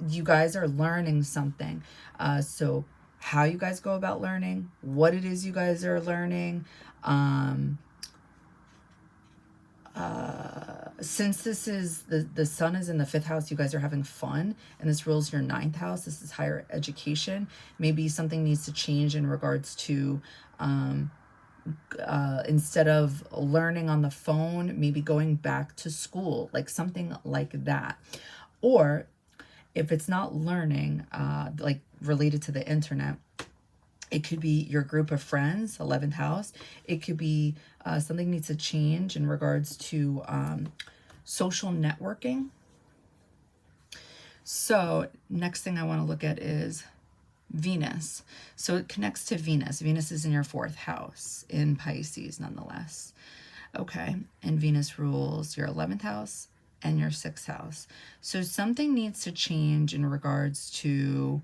you guys are learning something. So how you guys go about learning, what it is you guys are learning, since this is the sun is in the 5th house, you guys are having fun, and this rules your 9th house. This is higher education. Maybe something needs to change in regards to instead of learning on the phone, maybe going back to school, like something like that. Or if it's not learning, like related to the internet, it could be your group of friends, 11th house. It could be something needs to change in regards to social networking. So next thing I want to look at is Venus. So it connects to Venus. Venus is in your 4th house in Pisces nonetheless. Okay, and Venus rules your 11th house and your 6th house. So something needs to change in regards to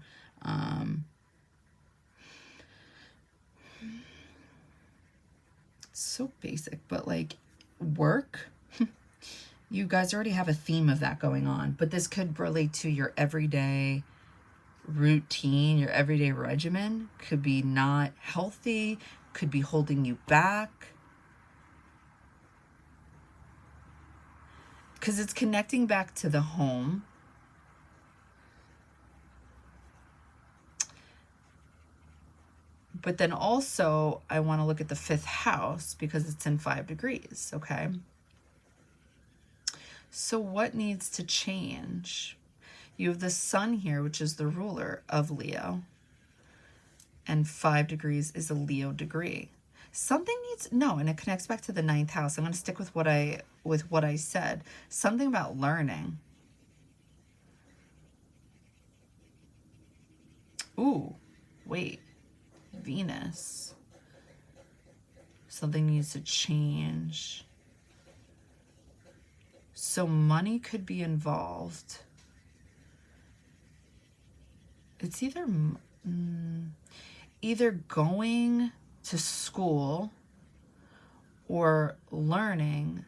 so basic, but like work. You guys already have a theme of that going on, but this could relate to your everyday routine, your everyday regimen. Could be not healthy, could be holding you back, because it's connecting back to the home. But then also I want to look at the 5th house because it's in 5 degrees. Okay. So what needs to change? You have the sun here, which is the ruler of Leo. And 5 degrees is a Leo degree. Something needs, no, and it connects back to the 9th house. I'm going to stick with what I said. Something about learning. Ooh, wait. Venus. Something needs to change. So money could be involved. It's either going to school or learning,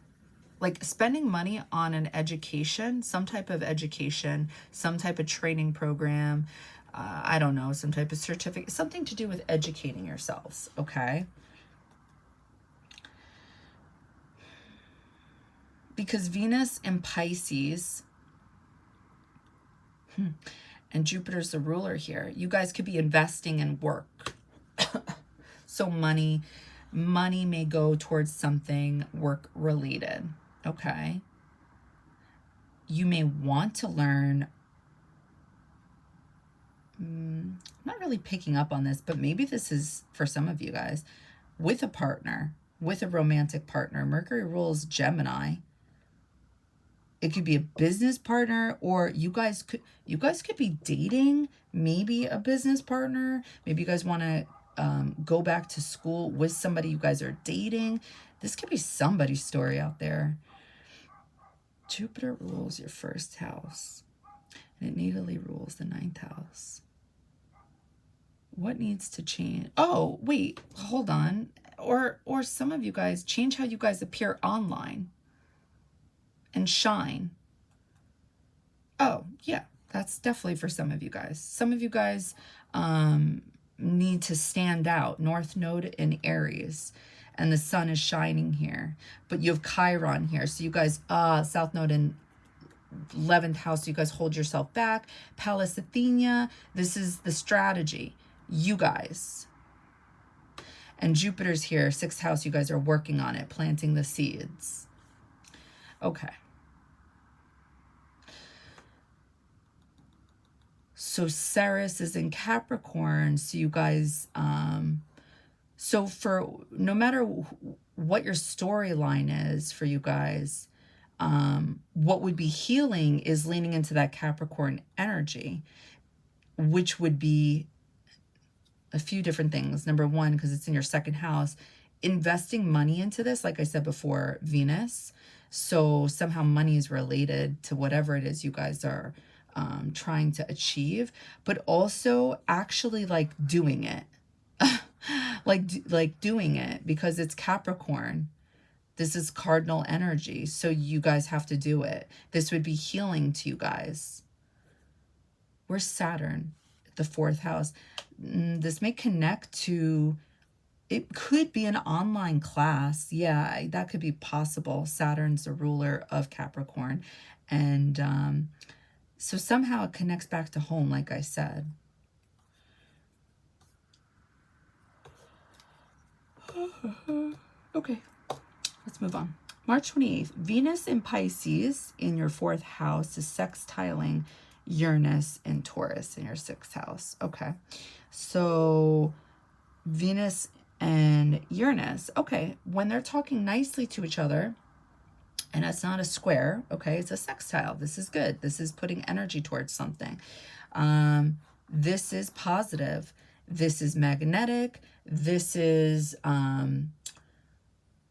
like spending money on an education, some type of education, some type of training program, I don't know, some type of certificate, something to do with educating yourselves, okay? Because Venus in Pisces, and Jupiter's the ruler here, you guys could be investing in work. So money may go towards something work related, okay? You may want to learn, I'm not really picking up on this, but maybe this is for some of you guys, with a partner, with a romantic partner. Mercury rules Gemini. It could be a business partner, or you guys could be dating, maybe a business partner. Maybe you guys want to go back to school with somebody you guys are dating. This could be somebody's story out there. Jupiter rules your 1st house, and it natally rules the 9th house. What needs to change? Oh, wait, hold on. Or some of you guys, change how you guys appear online and shine. Oh, yeah, that's definitely for some of you guys. Some of you guys need to stand out. North Node in Aries, and the sun is shining here. But you have Chiron here. So you guys, South Node in 11th house, you guys hold yourself back. Pallas Athena, this is the strategy. You guys. And Jupiter's here, 6th house, you guys are working on it, planting the seeds. Okay. So Ceres is in Capricorn, so you guys, so for no matter what your storyline is for you guys, what would be healing is leaning into that Capricorn energy, which would be a few different things. Number one, because it's in your 2nd house, investing money into this, like I said before, Venus. So somehow money is related to whatever it is you guys are trying to achieve, but also actually like doing it, like doing it, because it's Capricorn. This is cardinal energy, so you guys have to do it. This would be healing to you guys. Where's Saturn? The 4th house. This may connect to, it could be an online class. Yeah, that could be possible. Saturn's the ruler of Capricorn, and so somehow it connects back to home, like I said. Okay, let's move on. March 28th, Venus in Pisces in your 4th house is sextiling Uranus in Taurus in your 6th house. Okay, so Venus and Uranus, okay, when they're talking nicely to each other, and it's not a square, okay, it's a sextile. This is good. This is putting energy towards something. This is positive. This is magnetic. This is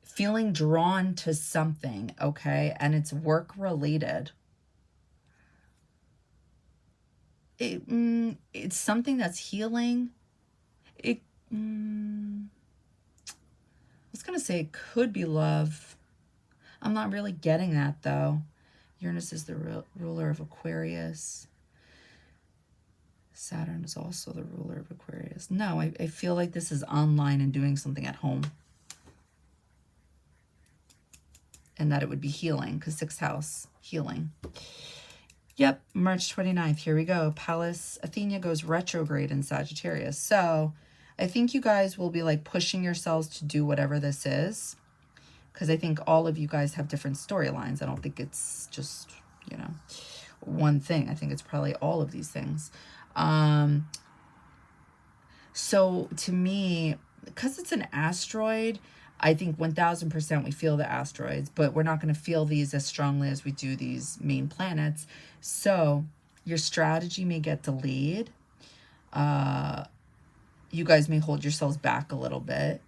feeling drawn to something, okay, and it's work related. It's something that's healing. I was going to say it could be love. I'm not really getting that, though. Uranus is the ruler of Aquarius. Saturn is also the ruler of Aquarius. No, I feel like this is online and doing something at home. And that it would be healing, because 6th house, healing. Yep, March 29th, here we go. Pallas Athena goes retrograde in Sagittarius. So I think you guys will be like pushing yourselves to do whatever this is, because I think all of you guys have different storylines. I don't think it's just, you know, one thing. I think it's probably all of these things. So to me, because it's an asteroid, I think 1000% we feel the asteroids, but we're not going to feel these as strongly as we do these main planets. So your strategy may get delayed. You guys may hold yourselves back a little bit.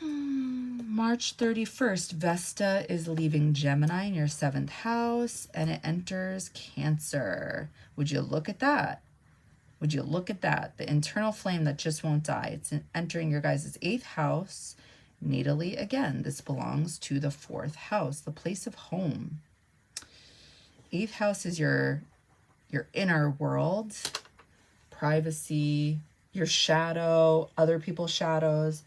March 31st, Vesta is leaving Gemini in your 7th house, and it enters Cancer. Would you look at that? Would you look at that? The internal flame that just won't die. It's entering your guys' 8th house. Natally, again, this belongs to the 4th house, the place of home. 8th house is your inner world, privacy, your shadow, other people's shadows,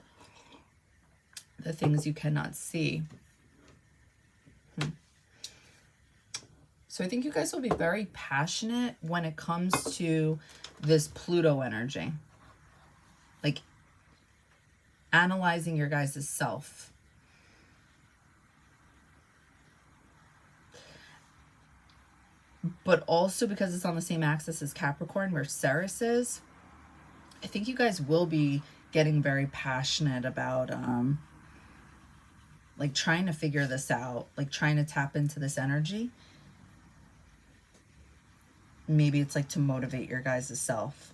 the things you cannot see. So I think you guys will be very passionate when it comes to this Pluto energy. Like analyzing your guys' self. But also because it's on the same axis as Capricorn, where Ceres is, I think you guys will be getting very passionate about like trying to figure this out, like trying to tap into this energy. Maybe it's like to motivate your guys' self.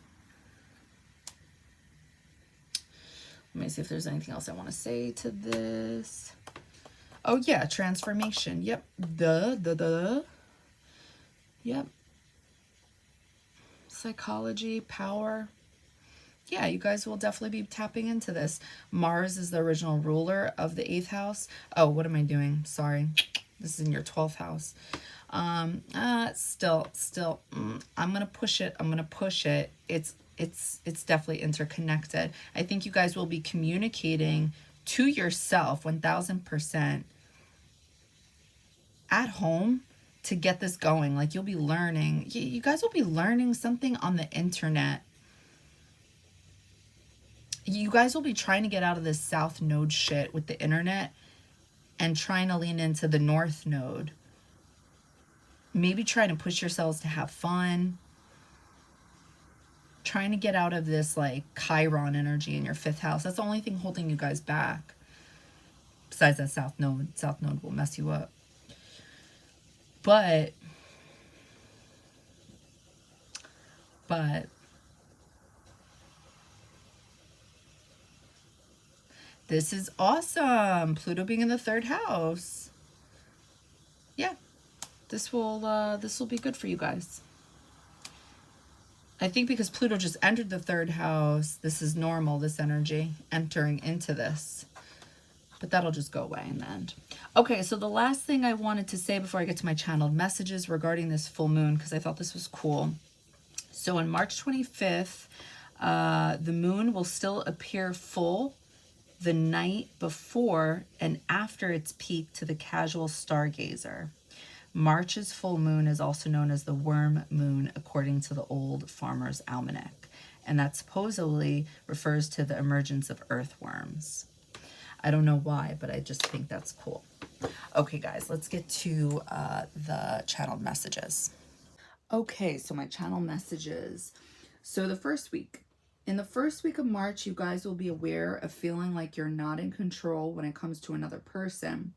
Let me see if there's anything else I want to say to this. Oh yeah, transformation. Yep. Yep. Psychology, power. Yeah, you guys will definitely be tapping into this. Mars is the original ruler of the 8th house. Oh, what am I doing? Sorry. This is in your 12th house. Still, I'm going to push it. I'm going to push it. It's definitely interconnected. I think you guys will be communicating to yourself 1000% at home to get this going. Like you'll be learning. You guys will be learning something on the internet. You guys will be trying to get out of this south node shit with the internet and trying to lean into the north node. Maybe trying to push yourselves to have fun. Trying to get out of this like Chiron energy in your 5th house. That's the only thing holding you guys back. Besides that south node. South node will mess you up. But this is awesome. Pluto being in the 3rd house. Yeah. This will be good for you guys. I think because Pluto just entered the 3rd house, this is normal, this energy entering into this. But that'll just go away in the end. Okay, so the last thing I wanted to say before I get to my channeled messages regarding this full moon, because I thought this was cool. So on March 25th, the moon will still appear full the night before and after its peak to the casual stargazer. March's full moon is also known as the worm moon, according to the old Farmer's Almanac. And that supposedly refers to the emergence of earthworms. I don't know why, but I just think that's cool. Okay, guys, let's get to the channeled messages. Okay, so my channel messages. So in the first week of March, you guys will be aware of feeling like you're not in control when it comes to another person.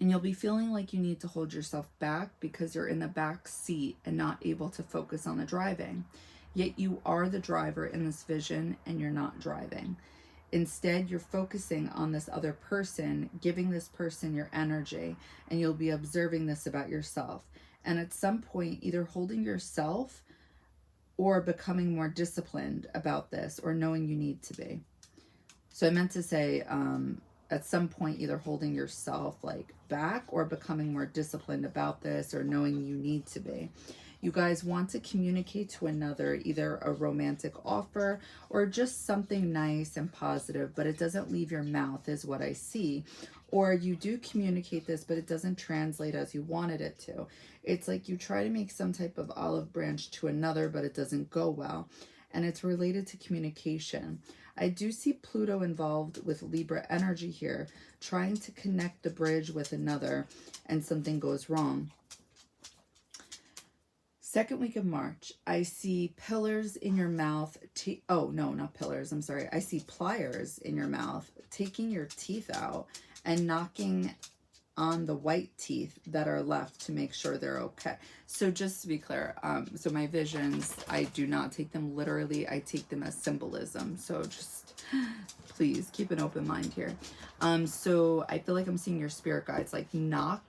And you'll be feeling like you need to hold yourself back because you're in the back seat and not able to focus on the driving. Yet you are the driver in this vision and you're not driving. Instead, you're focusing on this other person, giving this person your energy, and you'll be observing this about yourself. And at some point, either holding yourself or becoming more disciplined about this or knowing you need to be. So I meant to say, at some point, either holding yourself like back or becoming more disciplined about this or knowing you need to be. You guys want to communicate to another either a romantic offer or just something nice and positive, but it doesn't leave your mouth is what I see. Or you do communicate this, but it doesn't translate as you wanted it to. It's like you try to make some type of olive branch to another, but it doesn't go well. And it's related to communication. I do see Pluto involved with Libra energy here, trying to connect the bridge with another, and something goes wrong. Second week of March, I see pillars in your mouth. Oh, no, not pillars. I'm sorry. I see pliers in your mouth, taking your teeth out and knocking on the white teeth that are left to make sure they're okay. So just to be clear, so my visions, I do not take them literally. I take them as symbolism. So just please keep an open mind here. So I feel like I'm seeing your spirit guides like knock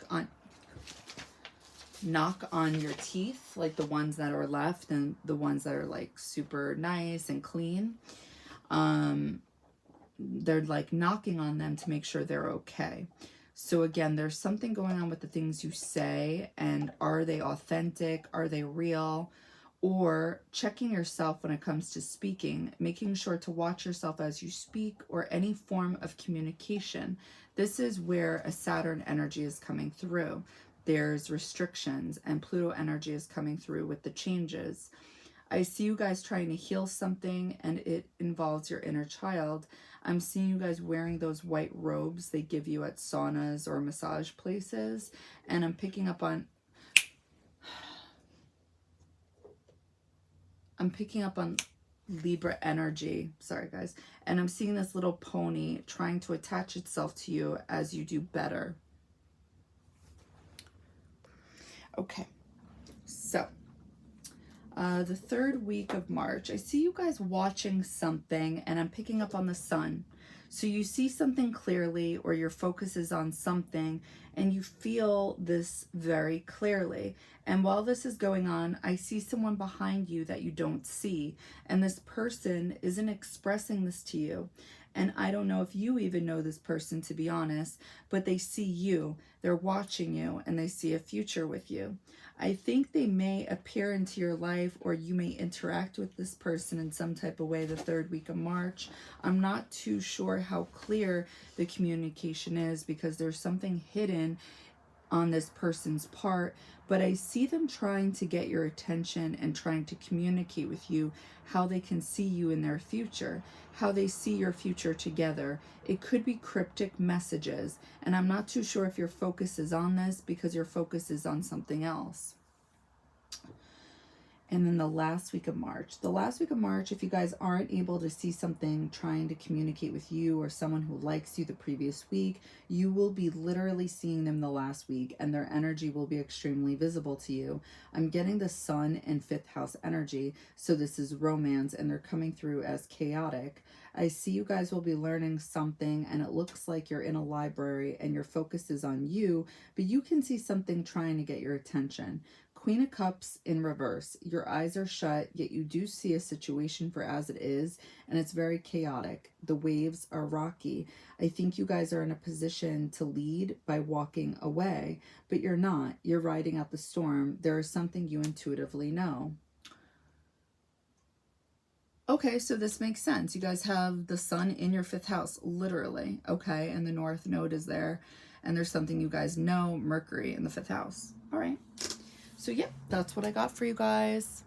on your teeth, like the ones that are left and the ones that are like super nice and clean. They're like knocking on them to make sure they're okay. So again, there's something going on with the things you say, and are they authentic? Are they real? Or checking yourself when it comes to speaking, making sure to watch yourself as you speak or any form of communication. This is where a Saturn energy is coming through. There's restrictions, and Pluto energy is coming through with the changes. I see you guys trying to heal something, and it involves your inner child. I'm seeing you guys wearing those white robes they give you at saunas or massage places, and I'm picking up on Libra energy. Sorry, guys. And I'm seeing this little pony trying to attach itself to you as you do better. Okay, so the third week of March, I see you guys watching something, and I'm picking up on the sun. So you see something clearly, or your focus is on something, and you feel this very clearly. And while this is going on, I see someone behind you that you don't see, and this person isn't expressing this to you. And I don't know if you even know this person, to be honest, but they see you, they're watching you, and they see a future with you. I think they may appear into your life, or you may interact with this person in some type of way the third week of March. I'm not too sure how clear the communication is, because there's something hidden on this person's part, but I see them trying to get your attention and trying to communicate with you how they can see you in their future, how they see your future together. It could be cryptic messages, and I'm not too sure if your focus is on this, because your focus is on something else. And then the last week of March. The last week of March, if you guys aren't able to see something trying to communicate with you, or someone who likes you the previous week, you will be literally seeing them the last week, and their energy will be extremely visible to you. I'm getting the sun in 5th house energy, so this is romance, and they're coming through as chaotic. I see you guys will be learning something, and it looks like you're in a library and your focus is on you, but you can see something trying to get your attention. Queen of Cups in reverse. Your eyes are shut, yet you do see a situation for as it is, and it's very chaotic. The waves are rocky. I think you guys are in a position to lead by walking away, but you're not. You're riding out the storm. There is something you intuitively know. Okay, so this makes sense. You guys have the sun in your 5th house, literally. Okay, and the North Node is there, and there's something you guys know, Mercury in the 5th house. All right. So, yep, that's what I got for you guys.